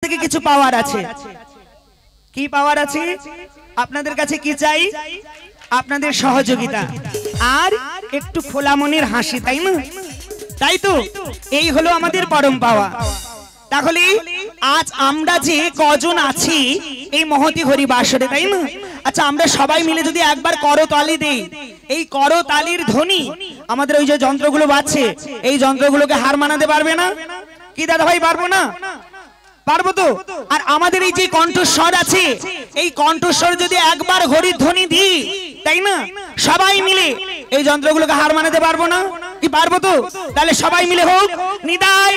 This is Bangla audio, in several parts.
থেকে কিছু পাওয়ার আছে। কি পাওয়ার আছে? আপনাদের কাছে কি চাই? আপনাদের সহযোগিতা আর একটু খোলা মনের হাসি, তাই না? তাই তো, এই হলো আমাদের পরম পাওয়া। তাহলে আজ আমরা যে কজন আছি এই মহতি হরি বাসরে, তাই না? আচ্ছা, আমরা সবাই মিলে যদি একবার করতালি দেই, এই করতালির ধ্বনি আমাদের ওই যে যন্ত্রগুলো বাজছে, এই যন্ত্রগুলোকে হার মানাতে পারবে না? কি দাদা ভাই, পারবো না? পারবো তো। আর আমাদের এই যে কণ্ঠস্বর আছে, এই কণ্ঠস্বর যদি একবার হরির ধ্বনি দিই, তাই না, সবাই মিলে এই যন্ত্রগুলোকে হার মানাতে পারবো না? কি পারবো তো? তাহলে সবাই মিলে হোক নিতাই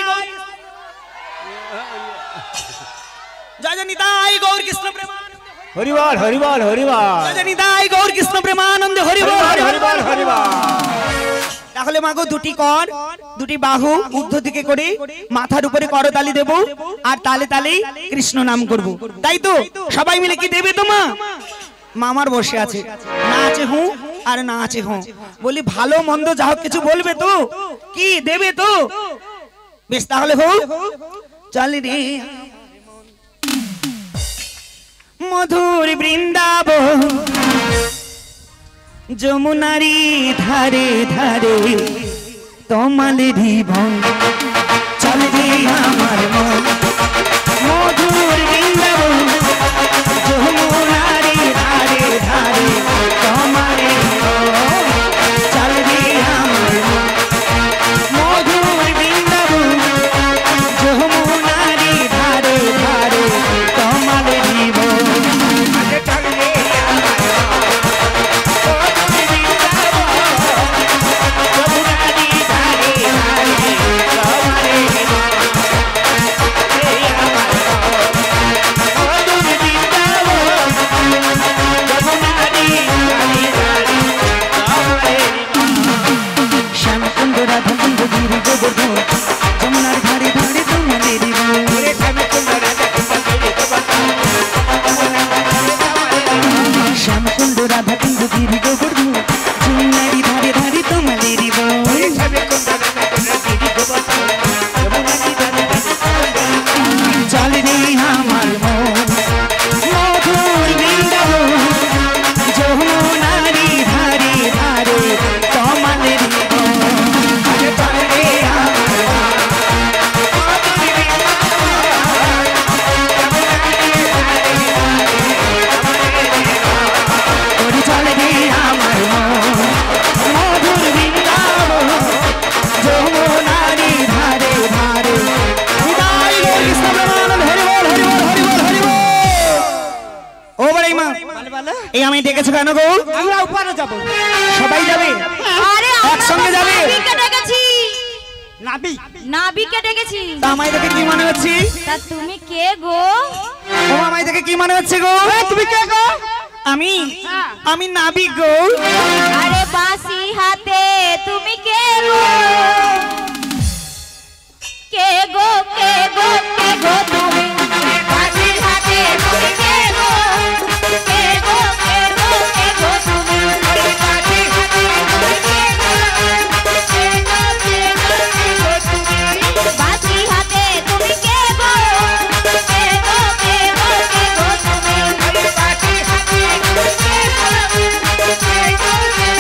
জয় জয় নিতাই গৌর কৃষ্ণ প্রেমানন্দে হরি বল হরি বল হরি বল, জয় জয় নিতাই গৌর কৃষ্ণ প্রেমানন্দে হরি বল হরি বল হরি বল। তাহলে মাগো দুটি কর, দুটি বাহু ঊর্ধ্ব দিকে করে মাথার উপরে করতালি দেব আর তালে তালেই কৃষ্ণ নাম করব, তাই তো? সবাই মিলে কি দেবে তো? মামার বসে আছে, না আছে হুঁ আর না আছে হুঁ। বলি ভালো মন্দ যা হোক কিছু বলবে তো? কি দেবে তো? বেশ, তাহলে হোক। চল রে মধুর বৃন্দাবন, যমুনারি ধারে ধারে তমালেরই বন, চল রে আমার মন। মধুর বৃন্দাবন, যমুনারি ধারে ধারে তমালেরই বন, চল রে আমার মন। মধুর বৃন্দাবন, যমুনারি ধারে ধারে তমালেরই বন, চল রে যমুনার ধারে ধারে তোমাদেরই বন, শ্যামকুণ্ড রাধা কুণ্ড গিরি গোবর্ধন, যমুনারি ধারে ধারে তোমাদেরই বন, চল রে আমার মন। মধুর বৃন্দাবন, যমুনারি ধারে ধারে তোমাদেরই বন, চল রে আমার মন। মধুর বৃন্দাবন, যমুনারি ধারে ধারে নিতাই গৌর কৃষ্ণ প্রেমানন্দে হরি বল হরি বল হরি বল হরি বল। ও বাড়াই মা, এই আমি ডেকেছো কেন গো? আমরা উপরে যাব। সবাই যাবে? আরে একসঙ্গে যাবে? নাবিকে ডেকেছি। নাবিকে ডেকেছি। তা আমায় দেখে কি মনে হচ্ছে? তা তুমি কে গো? ও আমায় দেখে কি মনে হচ্ছে গো? তুমি কে গো? আমি নাবিক গো। আরে বাঁশি হাতে তুমি কে গো? কে গো কে গো কে গো তুমি? বাঁশি হাতে তুমি কে গো? কে গো কে গো কে গো তুমি? বাঁশি হাতে তুমি কে গো? কে গো কে গো কে গো তুমি? বাঁশি হাতে তুমি কে গো? কে গো কে গো কে গো তুমি? বাঁশি হাতে তুমি কে গো? কে গো কে গো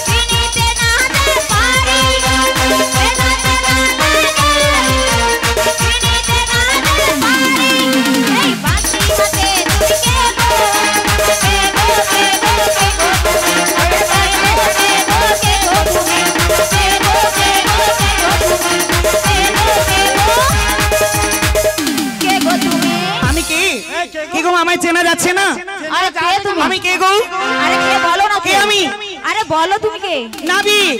চিনিতে না দে পারি, চিনিতে না দে পারি। এই বাঁশি হাতে তুমি কে গো? কে গো কে গো কে গো তুমি? কে গো কে গো কে গো তুমি? কে গো কে গো কে গো তুমি? কে গো তুমি? আমি কি? কি গো আমায় চেনা যাচ্ছে না? আরে কে তুমি? আমি কে গো? আরে কে বলো না কে আমি? আরে বলো তুমি কে? নাবিক।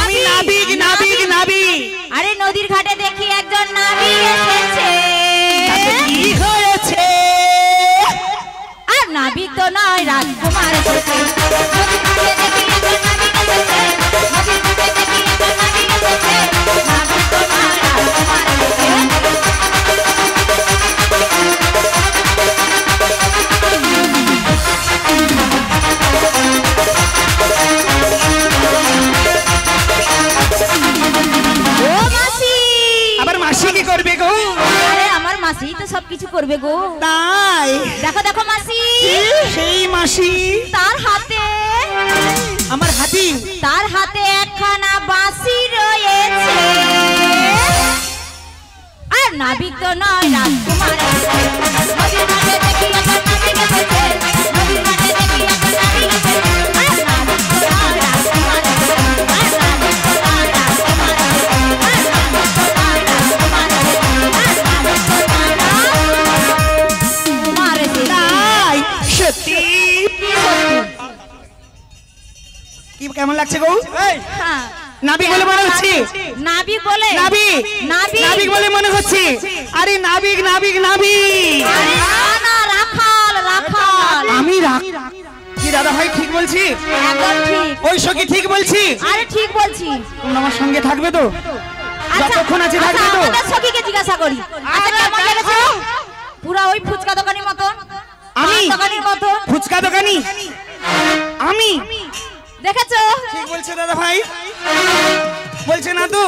আমি নাবিক নাবিক নাবিক। আরে নদীর ঘাটে দেখি একজন নাবিক এসেছে। কি হয়েছে? আর নাবিক তো নয়, রাজকুমার এসেছে। নদীর ঘাটে দেখি একজন নাবিক এসেছে। নদীর ঘাটে দেখি একজন নাবিক এসেছে। নাবিক তো নয়, রাজকুমার এসেছে। ও করবে গো? আরে আমার মাসি তো সবকিছু করবে গো। তাই দেখো দেখো মাসি, সেই মাসি তার হাতে আমার হাতি একখানা বাঁশি রয়েছে। আর নাবিক তো নয় রাজকুমার, নদীর মাঝে দেখি একটা নাবিক এসেছে, নদীর মাঝে দেখি একটা নাবিক এসেছে। আর নাবিক তো নয় রাজকুমার, আর নাবিক তো নয় রাজকুমার, আর নাবিক তো নয় রাজকুমার, আর নাবিক তো নয় রাজকুমার। তাই সত্যি কি কেমন লাগছে গো? হ্যাঁ, নাবিক বলে মনে হচ্ছে, নাবিক বলে, নাবিক নাবিক বলে মনে হচ্ছে। আরে নাবিক নাবিক নাবিক, আরে না, রাখাল রাখাল। আমি কি দাদা ভাই ঠিক বলছি? একদম ঠিক। ওই সখী ঠিক বলছি? আরে ঠিক বলছি। তোমরা আমার সঙ্গে থাকবে তো? আচ্ছা, যতক্ষণ আছে থাকবে তো? আমাদের সখীকে জিজ্ঞাসা করি। আচ্ছা কেমন লেগেছে? পুরা ওই ফুচকা দোকানের মতন, আমি পান দোকানের মতন। ফুচকা দোকানি আমি? দেখেছো? ঠিক বলছে দাদা ভাই, বলছে না তো?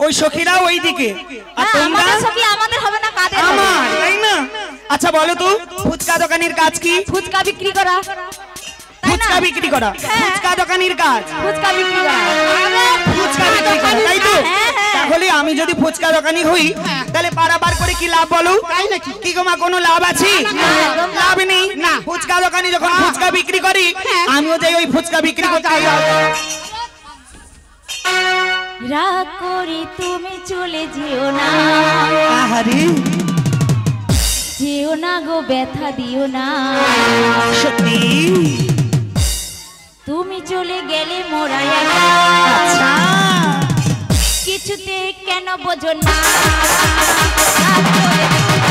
ওই সখীরা ওই দিকে আর হ্যাঁ, তোমরা আমাদের সখী আমাদের হবে না, কাদের হবে? আমার, তাই না? আচ্ছা বলো তো, ফুচকা দোকানির কাজ কি? ফুচকা বিক্রি করা, তাই না? ফুচকা বিক্রি করা হ্যাঁ। ফুচকা দোকানির কাজ ফুচকা বিক্রি করা। ফুচকা বিক্রি করা, তাই তো? হ্যাঁ, হ্যাঁ। তাহলে আমি যদি ফুচকা দোকানি হই তাহলে বারবার করে কি লাভ বলো? তাই নাকি? কি গো মা, কোনো লাভ আছে? একদম লাভ নেই না। ফুচকা দোকানি যখন ফুচকা বিক্রি করি, আমিও যাই ওই ফুচকা বিক্রি করতে। রাগ করে তুমি চলে যেও না, আহারে যেও না গো, ব্যথা দিও না। সত্যি? তুমি চলে গেলে মোরা একা, আচ্ছা কিছুতে কেন বোঝো না। রাগ করে তুমি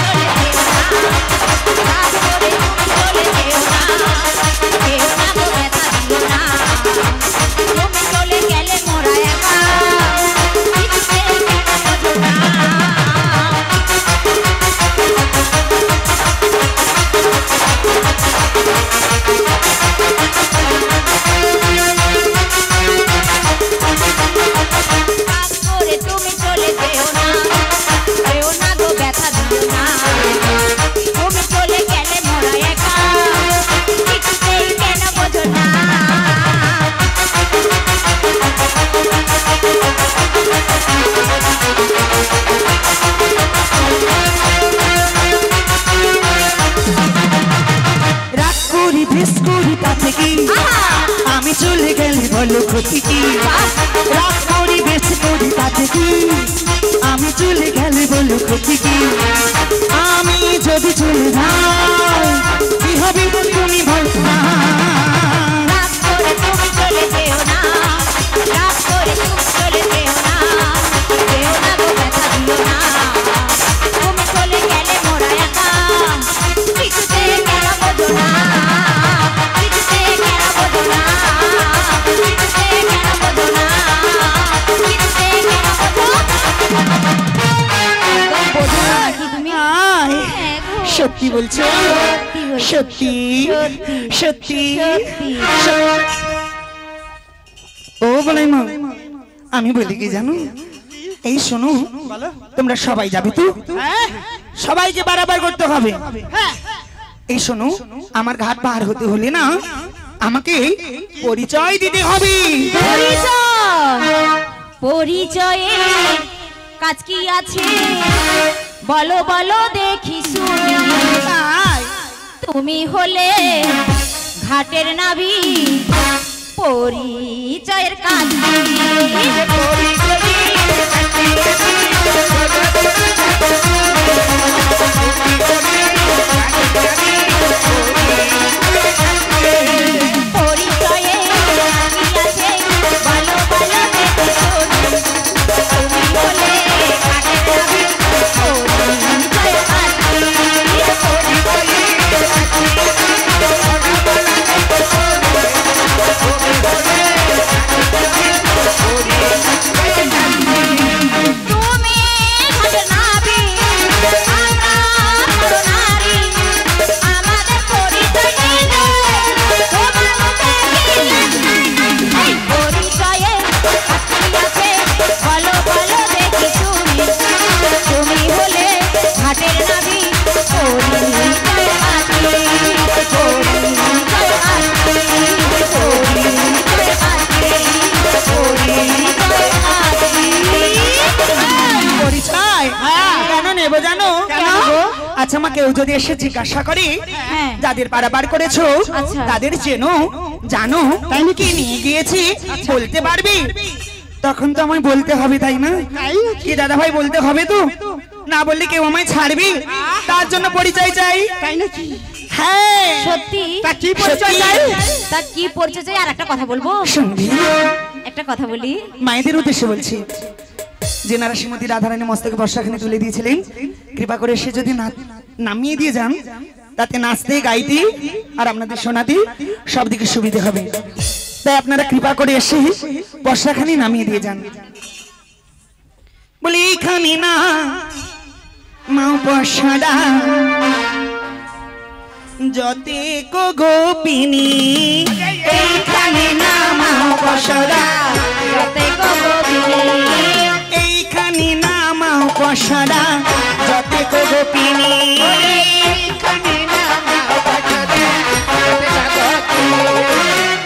চলে যেও না, যেও না গো, ব্যথা দিও না। তুমি চলে গেলে মোরা একা, কিছুতে কেন বোঝো না। রাগ করে তুমি চলে যেও না, যেও না গো, ব্যথা দিও না। তুমি চলে গেলে মোরা একা, কিছুতেই কেন বোঝো না। রাগ করি বেশ করি তাতে কি? আমি চলে গেলে বলো ক্ষতি কি? রাগ করি বেশ করি তাতে কি? আমি চলে গেলে বলো ক্ষতি কি? আমি যদি চলে যাই কি হবে তুমি বলছো না? রাগ করে তুমি চলে যেও না, রাগ করে তুমি চলে যেও না, যেও না গো, ব্যথা দিও না। তুমি চলে গেলে মোরা একা, কিছুতে কেন বোঝো না, কিছুতে কেন বোঝো না, কিছুতে কেন বোঝো না, কিছুতে কেন বোঝো। একদম বোঝো না কি তুমি? আয়, হ্যাঁ গো। সত্যি বলছো? সত্যি সত্যি ও বলাই মা, আমি বলি কি জানো? এই শোনো, তোমরা সবাই যাবে তো? সবাইকে বারবার করতে হবে। এই শোনো, আমার ঘাট পার হতে হলে না আমাকে পরিচয় দিতে হবে। পরিচয়ে কাজ কি আছে বলো বলো দেখি শুনি। তাই তুমি হলে ঘাটের নাবি, পরিচয়ের কাজ পরিচয়ে কি আছে বলো বলো দেখি শুনি। তুমি হলে ঘাটের নাবি, পরিচয়ের কাজ নেবো জানো কেন? আচ্ছা মা, কেউ যদি এসে জিজ্ঞাসা করে হ্যাঁ। যাদের পারাবার করেছো আচ্ছা। তাদের চেনো জানো তাই নাকি নিয়ে গিয়েছি বলতে পারবি? তখন তো আমায় বলতে হবে তাই না? কি দাদা ভাই বলতে হবে তো, না বললে কেউ আমায় ছাড়বি? তার জন্য পরিচয় চাই। তাই নাকি? হ্যাঁ সত্যি? তা কি পরিচয় সত্যি। চাই? তা কি পরিচয় চাই? আর একটা কথা বলবো, শুনবি? একটা কথা বলি। মায়েদের উদ্দেশ্যে বলছি, যেনারা শ্রীমতী রাধারানী মস্তকে বর্ষাখানি তুলে দিয়েছিলেন, কৃপা করে সে যদি নামিয়ে দিয়ে যান, তাতে নাচতে গাইতে আর আপনাদের শোনাতে সব দিকে সুবিধে হবে। তাই আপনারা কৃপা করে এসে বর্ষাখানি নামিয়ে দিয়ে যান। বলি এইখানে না মাও বর্ষাডা যতে কো গোপিনী, এইখানে না মাও বর্ষাডা যতে গোবিনী, এইখানে না মাও বর্ষাডা যতে কো গোপিনী।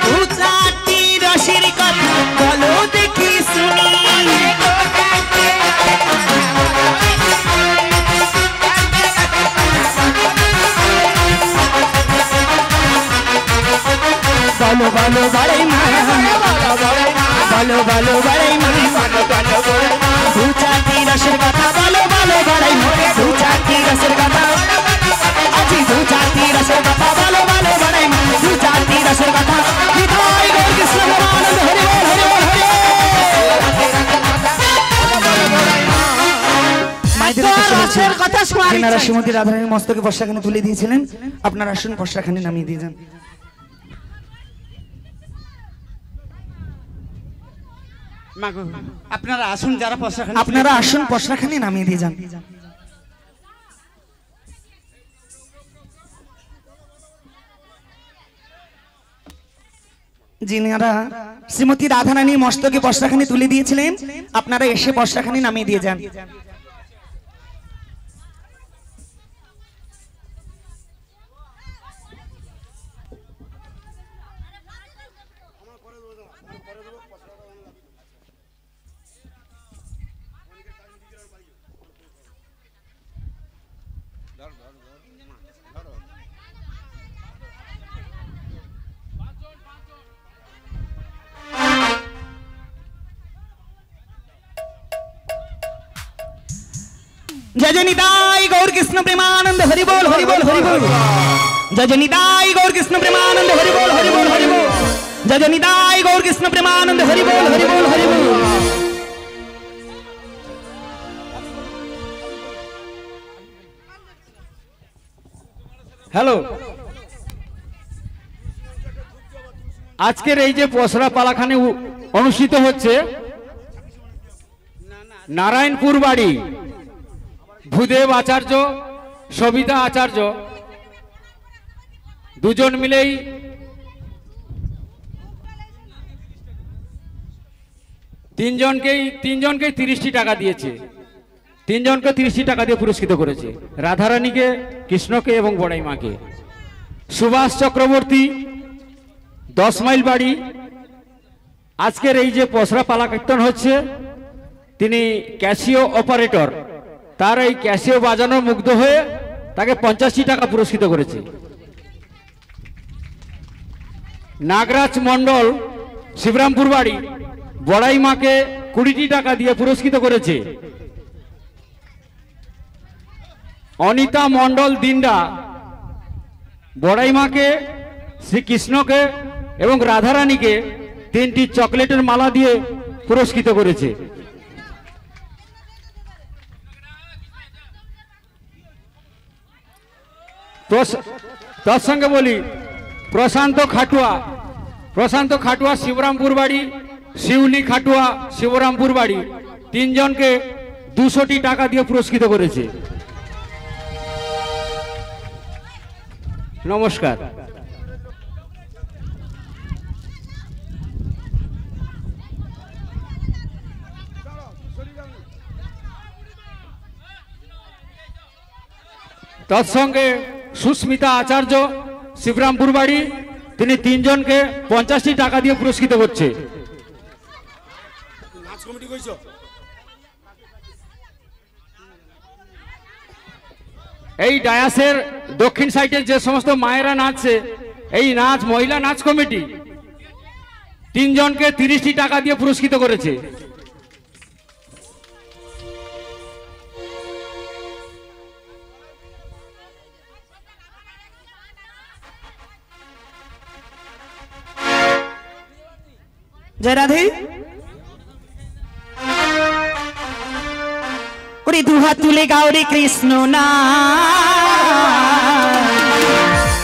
দু চারটি রসের কথা বলো দেখি শুনি, বলো বলো বড়াই মা, বলো বলো বড়াই মা, দু চারটি রসের কথা বলো বলো বড়াই মা, দু চারটি রসের কথা, আজি দু চারটি রসের কথা বলো বলো বড়াই মা, দু চারটি রসের কথা। নিতাই গৌর কৃষ্ণ প্রেমানন্দ, হরি বল হরি বল হরি বল। মায়েদের উদ্দেশ্যে বলছি, রসের কথা শোনার যেনারা ইচ্ছা। শ্রীমতী রাধারানীর মস্তকে বর্ষাখানি তুলে দিয়েছিলেন, আপনারা আসুন বর্ষাখানি নামিয়ে দিয়ে যান। মাগো, আপনারা আসুন, যারা পয়সাখানি আপনারা আসুন বর্ষাখানি নামিয়ে দিয়ে যান। যিনারা শ্রীমতী রাধারানীর মস্তকে বর্ষাখানি তুলে দিয়েছিলেন, আপনারা এসে বর্ষাখানি নামিয়ে দিয়ে যান। जय जय निताई गौर कृष्ण प्रेमानंद, हरि बोल हरि बोल हरि बोल। जय जय निताई गौर कृष्ण प्रेमानंद, हरि बोल हरि बोल हरि बोल। जय जय निताई गौर कृष्ण प्रेमानंद, हरि बोल हरि बोल हरि बोल। হ্যালো, আজকের এই যে পসরা পালাখানে অনুষ্ঠিত হচ্ছে, নারায়ণপুর বাড়ি ভূদেব আচার্য, সবিতা আচার্য দুজন মিলেই তিনজনকেই 30টি টাকা দিয়েছে। তিনজনকে 30টি টাকা দিয়ে পুরস্কৃত করেছে, রাধারানীকে, কৃষ্ণকে এবং বড়াই মাকে। সুভাষ চক্রবর্তী 10 মাইল বাড়ি, আজকের এই যে পসরা পালা কীর্তন হচ্ছে, তিনি ক্যাসিও অপারেটর, তার এই ক্যাসিও বাজানোর মুগ্ধ হয়ে তাকে 50টি টাকা পুরস্কৃত করেছে। নাগরাজ মণ্ডল শিবরামপুর বাড়ি, বড়াই মাকে 20টি টাকা দিয়ে পুরস্কৃত করেছে। অনিতা মণ্ডল দিন্ডা বড়াই মাকে, শ্রীকৃষ্ণকে এবং রাধারানীকে 3টি চকলেটের মালা দিয়ে পুরস্কৃত করেছে। তোর সঙ্গে বলি, প্রশান্ত খাটুয়া শিবরামপুর বাড়ি, শিউলি খাটুয়া শিবরামপুর বাড়ি, তিনজনকে 200টি টাকা দিয়ে পুরস্কৃত করেছে। নমস্কার। তৎসঙ্গে সুস্মিতা আচার্য শিবরামপুর বাড়ি, তিনি তিনজনকে 50টি টাকা দিয়ে পুরস্কৃত করছে। এই ডায়াসের দক্ষিণ সাইডে যে সমস্ত মায়েরা নাচছে, এই নাচ মহিলা নাচ কমিটি 3 জনকে 30টি টাকা দিয়ে পুরস্কৃত করেছে। জয় রাধে। ওরে দুহাত তুলে গাও রে কৃষ্ণ না,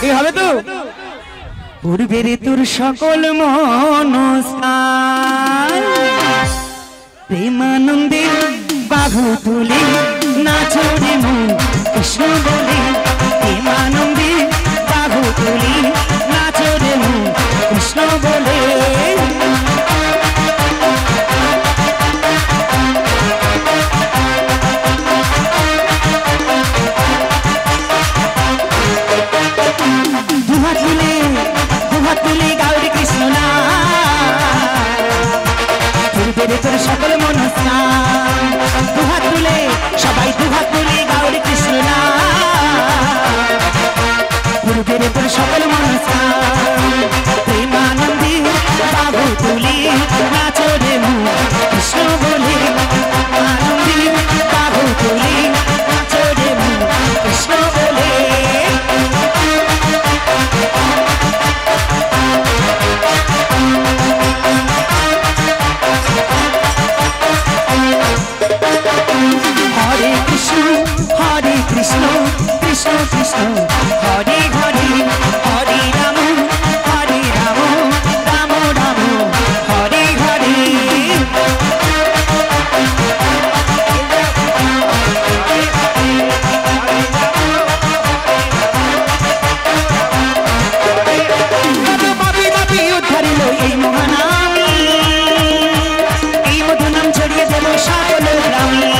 এই হবে তো পূর্বের তোর সকল মনস্কার, প্রেমানন্দে বাহু তুলে নাচো রে মন কৃষ্ণ বলে, প্রেমানন্দে বাহু তুলে নাচো রে মন কৃষ্ণ বলে। দুহাত তুলে গাউরি কৃষ্ণ না, পূর্বের তোর সকল মনস্কার, দুহাত তুলে সবাই দুহাত তুলে গাউরি কৃষ্ণ না, পূর্বের তোর সকল মনস্কার, প্রেমানন্দে বাহু তুলে নাচো রে মন কৃষ্ণ বলে, আনন্দে বাহু তুলে নাচো রে মন কৃষ্ণ বলে। হরে কৃষ্ণ কৃষ্ণ কৃষ্ণ হরে হরে, হরে রাম রাম রাম হরে হরে। বাপি বাপি উদ্ধারিল এই মহানামী, এই মধু নাম ছড়িয়ে দেব সকল গ্রামে।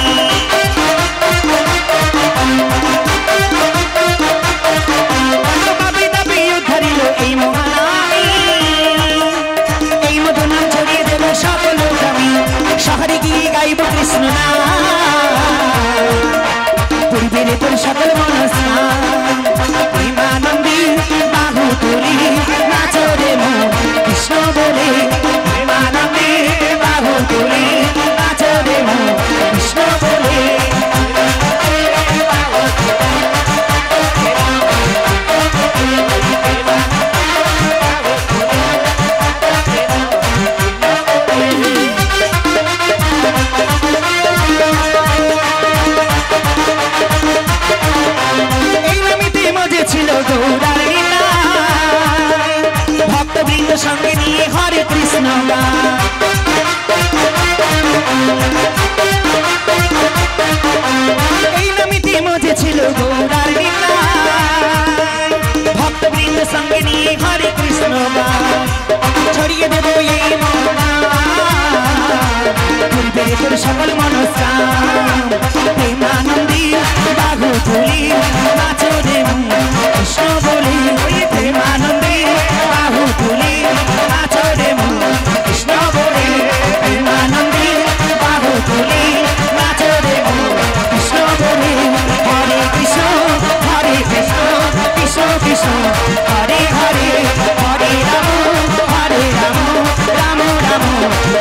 এই মহানামী, এই মধু নাম ছড়িয়ে দেব সকল গ্রামে, শহরে গিয়ে গাইব কৃষ্ণ নাম, পূর্বের তোর সকল মনস্কার, প্রেমানন্দে বাহু তুলে নাচো রে মন কৃষ্ণ বলে, প্রেমানন্দে বাহু তুলে নাচো রে মন কৃষ্ণ বলে। ভক্তবৃন্দ সঙ্গে নিয়ে হরে কৃষ্ণ এই নামিতে মজে ছিল গৌরার ভক্তবৃন্দ সঙ্গে নিয়ে হরে কৃষ্ণ ছড়িয়ে দেব এই পূর্বের তোর সকল মনস্কার, প্রেমানন্দে বাহু তুলি নাচো রে কৃষ্ণ বলে, প্রেমানন্দে বাহু তুলি নাচো রে কৃষ্ণ বলে, প্রেমানন্দে বাহু তুলি নাচো রে কৃষ্ণ বলে। হরে কৃষ্ণ কৃষ্ণ কৃষ্ণ হরে হরে, হরে রাম রাম রাম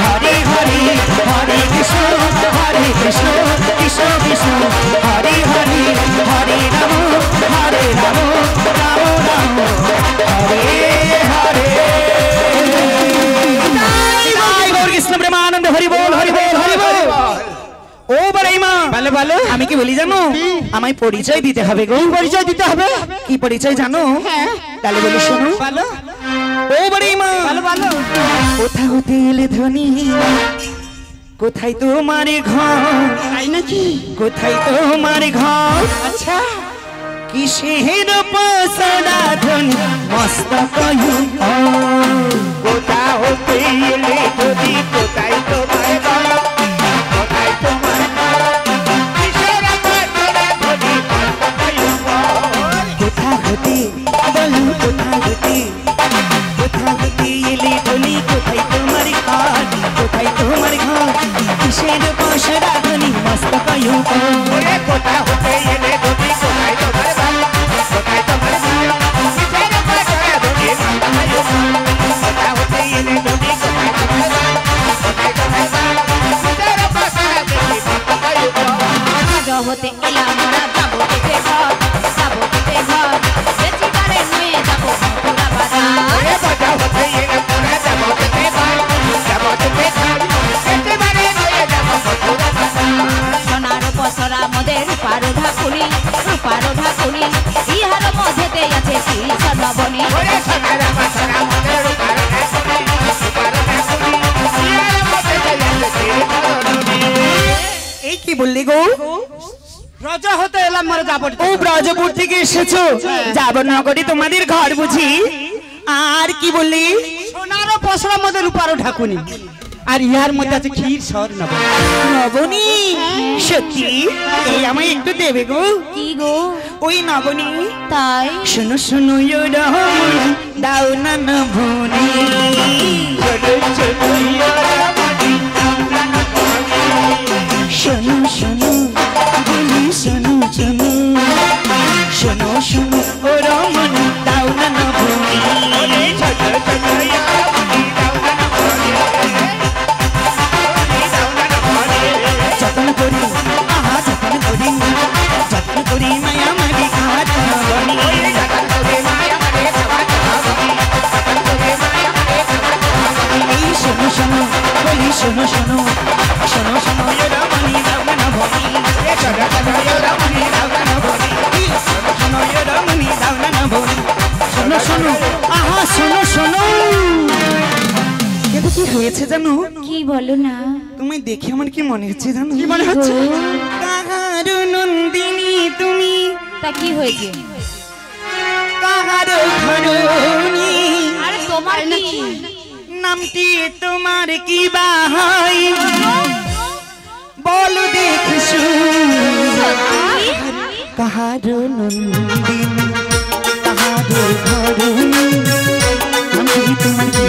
হরে হরে, হরে কৃষ্ণ কৃষ্ণ কৃষ্ণ হরে হরে, হরে রাম রাম রাম হরে হরে। কৃষ্ণ প্রেমানন্দ হরি বল হরি বল হরি বল। ও বড়াই মা, ভালো ভালো, আমি কি বলি জানো, আমায় পরিচয় দিতে হবে গো। পরিচয় দিতে হবে? কি পরিচয় জানো? তাহলে বলি শোনো। ভালো। ও বড়াই মা, ভালো ভালো। কোথা হতে এলে ধ্বনি, কোথায় তোমার ঘর? তাই নাকি? কোথায় তোমার ঘর? আচ্ছা, কিসের পসরা ধ্বনি মস্তক কোথা হতে এলে যদি, কোথায় তোমার ঘর? কোথায় তোমার ঘর? কিসের পসরা ধ্বনি মস্তক কোথা হতে বলো, কোথা হতে, কোথা হতে এলে ধ্বনি কোথায় তোমার ঘর? কোথায় তোমার ঘর? কিসের পসরা ধ্বনি মস্তক কোথা হতে এলে যদি, কোথায় তোমার হতে এলাম মোরা যাবো কেটে ঘর বেচিবারে নিয়ে যাবো মথুরা বাজার ওরে বাজা হতে এরা তোরা যাবো কেটে ঘর একেবারে নয়ে যাবো মথুরা বাজার সোনার পসরা মধ্যে রূপার ঢাকুনি ইহার মধ্যেতে আছে কৃষ্ণ বনি ওরে সোনার বাসনা মনে রূপার ঠাকুরি ইয়ার মধ্যে যাচ্ছে এই কি বললি গো? রাজা হতে এলাম মারা যাবো ও ব্রজপুর থেকে এসেছো, যাবনগরে তোমাদের ঘর বুঝি? আর কি বললি? সোনারও পসরার মধ্যে রূপারও ঢাকুনি আর ইহার মধ্যে আছে ক্ষীর সর নব নবনী, সত্যি এই আমায় একটু দেবে গো? কি গো ওই নবনী, তাই শোনো শোনো রহমন দাও না নবনী, শোনো শোনো বলি শোনো শোনো, শোনো শোনো ও রহমন দাও না নবনী, যতন করি আহা যতন করি মায়া মারি খাওয়া নবনী, এই শোনো শোনো বলি শোনো শোনো, শোনো শোনো রমণী দাও না নবনী, শোনো শোনো রমণী দাও না নবনী, শোনো রমণী দাও না নবনী, শোনো শোনো আহা শোনো শোনো। এটা কি হয়েছে জানো? কি বলো না তোমায় দেখে আমার কি মনে হচ্ছে জানো? কি মনে হচ্ছে? কাহার নন্দিনী তুমি, তা কি হয়েছে কাহার ধরণী, আরে তোমার কি নামটি তোমার কি বা হয় বলো দেখিসু, কাহার নন্দিনী কাহার ধরণী, নামটি তোমার কি